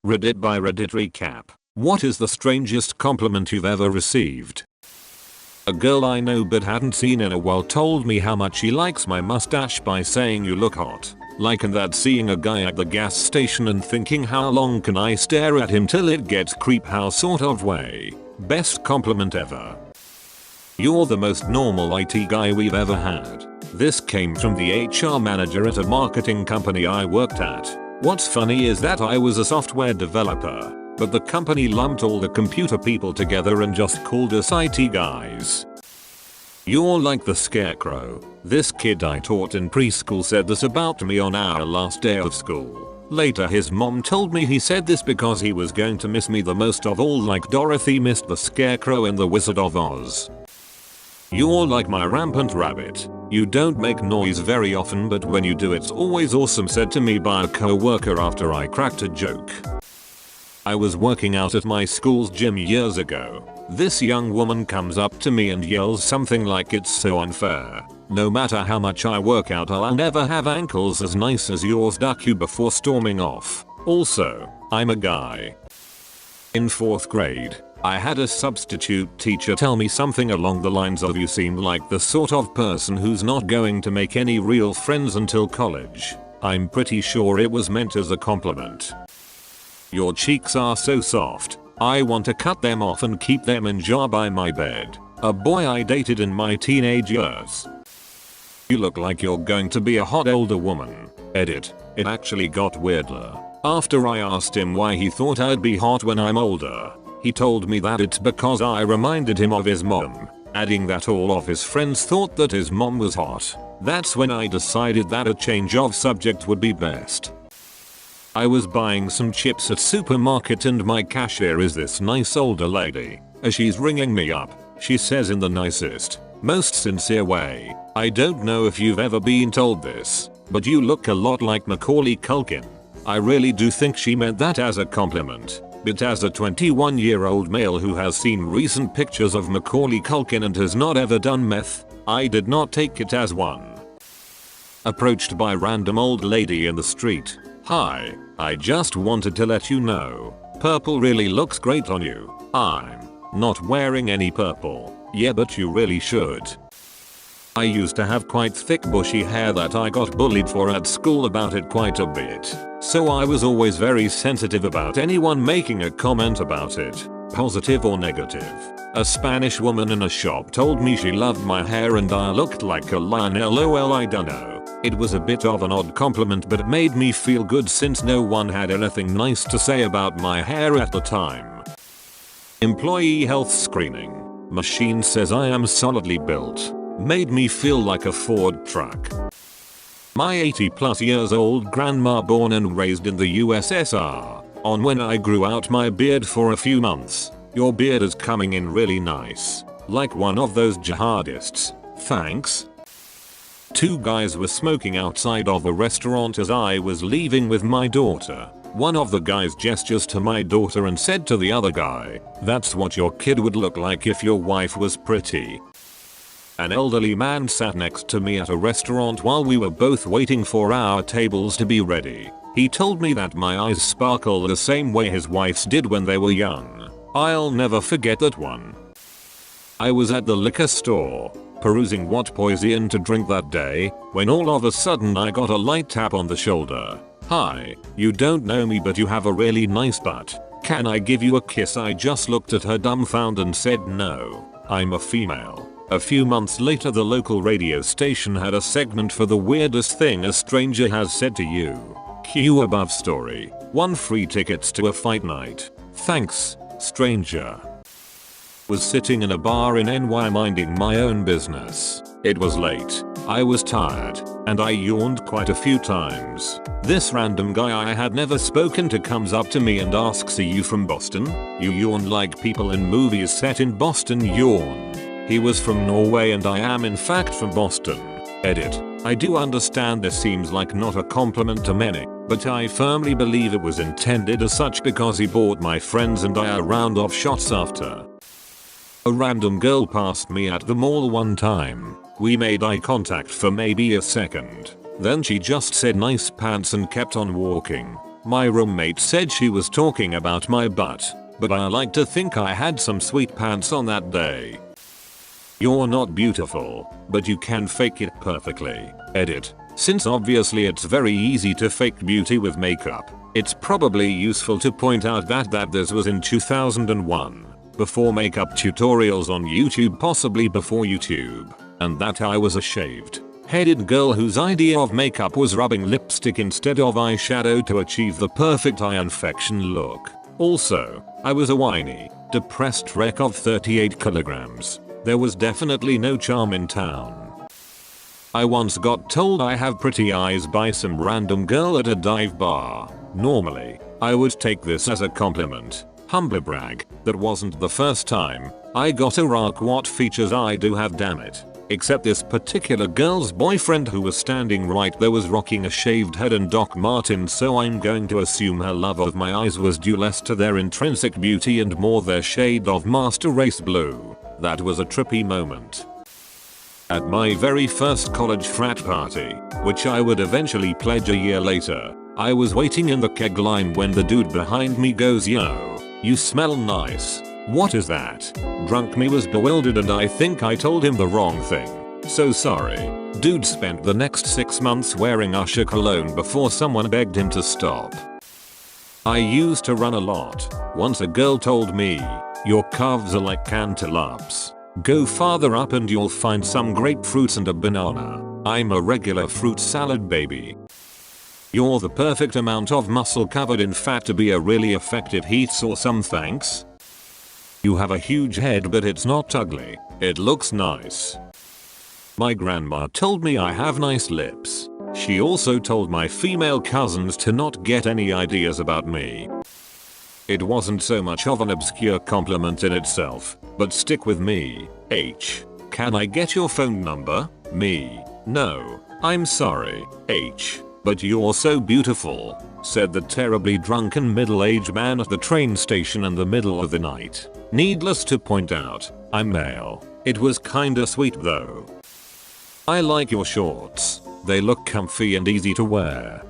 Reddit by Reddit recap. What is the strangest compliment you've ever received? A girl I know but hadn't seen in a while told me how much she likes my mustache by saying you look hot. Like in that seeing a guy at the gas station and thinking how long can I stare at him till it gets creep house sort of way. Best compliment ever. You're the most normal IT guy we've ever had. This came from the HR manager at a marketing company I worked at. What's funny is that I was a software developer, but the company lumped all the computer people together and just called us IT guys. You're like the scarecrow. This kid I taught in preschool said this about me on our last day of school. Later his mom told me he said this because he was going to miss me the most of all, like Dorothy missed the scarecrow in The Wizard of Oz. You're like my rampant rabbit. You don't make noise very often, but when you do it's always awesome, said to me by a co-worker after I cracked a joke. I was working out at my school's gym years ago. This young woman comes up to me and yells something like, "It's so unfair. No matter how much I work out, I'll never have ankles as nice as yours." Duck you before storming off. Also, I'm a guy. In 4th grade, I had a substitute teacher tell me something along the lines of, "You seem like the sort of person who's not going to make any real friends until college." I'm pretty sure it was meant as a compliment. Your cheeks are so soft. I want to cut them off and keep them in jar by my bed. A boy I dated in my teenage years. You look like you're going to be a hot older woman. Edit. It actually got weirder. After I asked him why he thought I'd be hot when I'm older, he told me that it's because I reminded him of his mom, adding that all of his friends thought that his mom was hot. That's when I decided that a change of subject would be best. I was buying some chips at supermarket and my cashier is this nice older lady. As she's ringing me up, she says in the nicest, most sincere way, "I don't know if you've ever been told this, but you look a lot like Macaulay Culkin." I really do think she meant that as a compliment, but as a 21-year-old male who has seen recent pictures of Macaulay Culkin and has not ever done meth, I did not take it as one. Approached by random old lady in the street. "Hi, I just wanted to let you know, purple really looks great on you." I'm not wearing any purple. "Yeah, but you really should." I used to have quite thick bushy hair that I got bullied for at school about it quite a bit. So I was always very sensitive about anyone making a comment about it, positive or negative. A Spanish woman in a shop told me she loved my hair and I looked like a lion. LOL, I dunno. It was a bit of an odd compliment, but it made me feel good since no one had anything nice to say about my hair at the time. Employee health screening. Machine says I am solidly built. Made me feel like a Ford truck. My 80+ years old grandma, born and raised in the USSR, on when I grew out my beard for a few months. "Your beard is coming in really nice. Like one of those jihadists. Thanks." 2 guys were smoking outside of a restaurant as I was leaving with my daughter. One of the guys gestures to my daughter and said to the other guy, "That's what your kid would look like if your wife was pretty." An elderly man sat next to me at a restaurant while we were both waiting for our tables to be ready. He told me that my eyes sparkle the same way his wife's did when they were young. I'll never forget that one. I was at the liquor store, perusing what poison to drink that day, when all of a sudden I got a light tap on the shoulder. "Hi, you don't know me but you have a really nice butt. Can I give you a kiss?" I just looked at her dumbfounded and said no, I'm a female. A few months later, the local radio station had a segment for the weirdest thing a stranger has said to you. Cue above story. 1 free tickets to a fight night. Thanks, stranger. Was sitting in a bar in NY minding my own business. It was late. I was tired, and I yawned quite a few times. This random guy I had never spoken to comes up to me and asks, "Are you from Boston?" You yawn like people in movies set in Boston yawn. He was from Norway and I am in fact from Boston. Edit. I do understand this seems like not a compliment to many, but I firmly believe it was intended as such because he bought my friends and I a round of shots after. A random girl passed me at the mall one time. We made eye contact for maybe a second. Then she just said nice pants and kept on walking. My roommate said she was talking about my butt, but I like to think I had some sweet pants on that day. You're not beautiful, but you can fake it perfectly. Edit. Since obviously it's very easy to fake beauty with makeup, it's probably useful to point out that this was in 2001, before makeup tutorials on YouTube, possibly before YouTube, and that I was a shaved headed girl whose idea of makeup was rubbing lipstick instead of eyeshadow to achieve the perfect eye infection look. Also, I was a whiny, depressed wreck of 38 kilograms. There was definitely no charm in town. I once got told I have pretty eyes by some random girl at a dive bar. Normally, I would take this as a compliment. Humble brag, that wasn't the first time I got a rock what features I do have, damn it. Except this particular girl's boyfriend who was standing right there was rocking a shaved head and Doc Martens, so I'm going to assume her love of my eyes was due less to their intrinsic beauty and more their shade of master race blue. That was a trippy moment. At my very first college frat party, which I would eventually pledge a year later, I was waiting in the keg line when the dude behind me goes, "Yo, you smell nice." "What is that?" Drunk me was bewildered and I think I told him the wrong thing. So sorry. Dude spent the next 6 months wearing Usher cologne before someone begged him to stop. I used to run a lot. Once a girl told me, "Your calves are like cantaloupes. Go farther up and you'll find some grapefruits and a banana." I'm a regular fruit salad baby. You're the perfect amount of muscle covered in fat to be a really effective heat source, thanks. You have a huge head but it's not ugly. It looks nice. My grandma told me I have nice lips. She also told my female cousins to not get any ideas about me. It wasn't so much of an obscure compliment in itself, but stick with me. H. Can I get your phone number? Me. No. I'm sorry. H. But you're so beautiful, said the terribly drunken middle-aged man at the train station in the middle of the night. Needless to point out, I'm male. It was kinda sweet though. I like your shorts. They look comfy and easy to wear.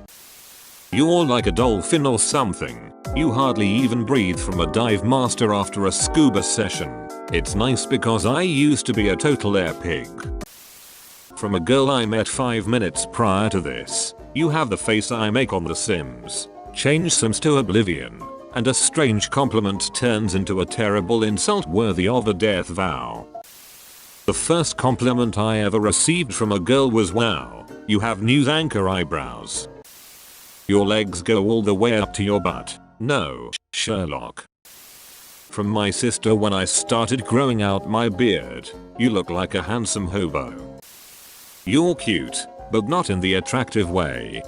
You're like a dolphin or something. You hardly even breathe from a dive master after a scuba session. It's nice because I used to be a total air pig. From a girl I met 5 minutes prior to this. You have the face I make on The Sims. Change Sims to oblivion. And a strange compliment turns into a terrible insult worthy of a death vow. The first compliment I ever received from a girl was, "Wow, you have news anchor eyebrows. Your legs go all the way up to your butt." No, Sherlock. From my sister when I started growing out my beard. "You look like a handsome hobo." You're cute, but not in the attractive way.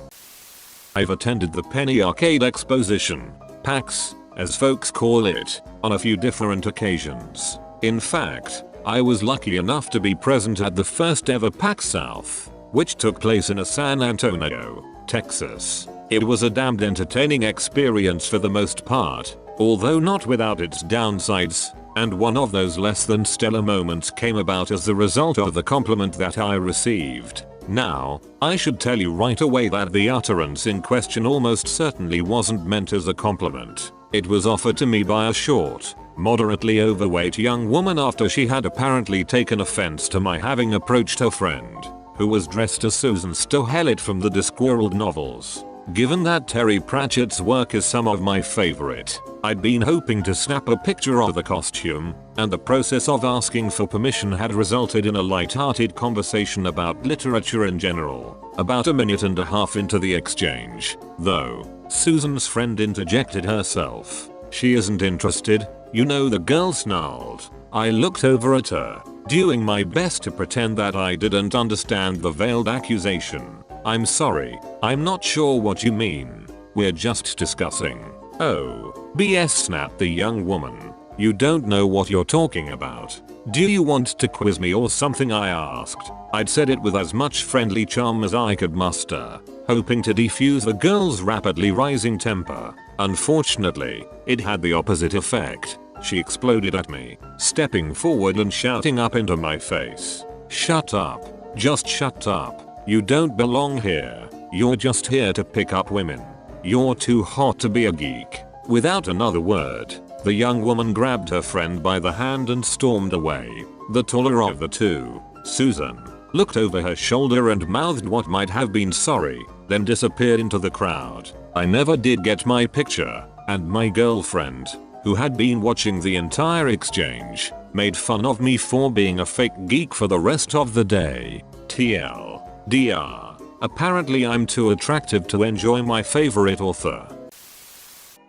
I've attended the Penny Arcade Exposition, PAX, as folks call it, on a few different occasions. In fact, I was lucky enough to be present at the first ever PAX South, which took place in San Antonio, Texas. It was a damned entertaining experience for the most part, although not without its downsides, and one of those less than stellar moments came about as the result of the compliment that I received. Now, I should tell you right away that the utterance in question almost certainly wasn't meant as a compliment. It was offered to me by a short, moderately overweight young woman after she had apparently taken offense to my having approached her friend, who was dressed as Susan Stohellet from the Discworld novels. Given that Terry Pratchett's work is some of my favorite, I'd been hoping to snap a picture of the costume, and the process of asking for permission had resulted in a light-hearted conversation about literature in general. About a minute and a half into the exchange, though, Susan's friend interjected herself. "She isn't interested, you know," the girl snarled. I looked over at her, doing my best to pretend that I didn't understand the veiled accusation. "I'm sorry, I'm not sure what you mean. We're just discussing." "Oh, BS," snapped the young woman. "You don't know what you're talking about. Do you want to quiz me or something?" I asked. I'd said it with as much friendly charm as I could muster, hoping to defuse the girl's rapidly rising temper. Unfortunately, it had the opposite effect. She exploded at me, stepping forward and shouting up into my face. "Shut up. Just shut up. You don't belong here. You're just here to pick up women." You're too hot to be a geek. Without another word, the young woman grabbed her friend by the hand and stormed away. The taller of the two, Susan, looked over her shoulder and mouthed what might have been sorry, then disappeared into the crowd. I never did get my picture, and my girlfriend, who had been watching the entire exchange, made fun of me for being a fake geek for the rest of the day. TLDR. Apparently I'm too attractive to enjoy my favorite author.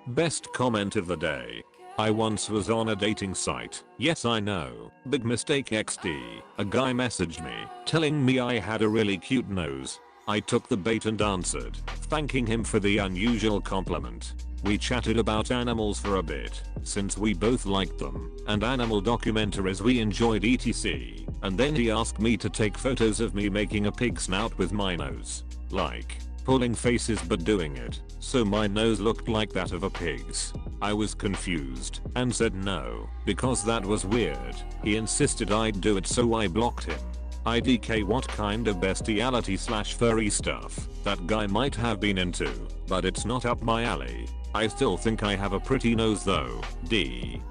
Best comment of the day. I once was on a dating site. Yes, I know. Big mistake XD. A guy messaged me, telling me I had a really cute nose. I took the bait and answered, thanking him for the unusual compliment. We chatted about animals for a bit, since we both liked them, and animal documentaries we enjoyed etc. And then he asked me to take photos of me making a pig snout with my nose. Like, pulling faces but doing it, so my nose looked like that of a pig's. I was confused, and said no, because that was weird. He insisted I'd do it, so I blocked him. IDK, what kind of bestiality / furry stuff that guy might have been into, but it's not up my alley. I still think I have a pretty nose though. D.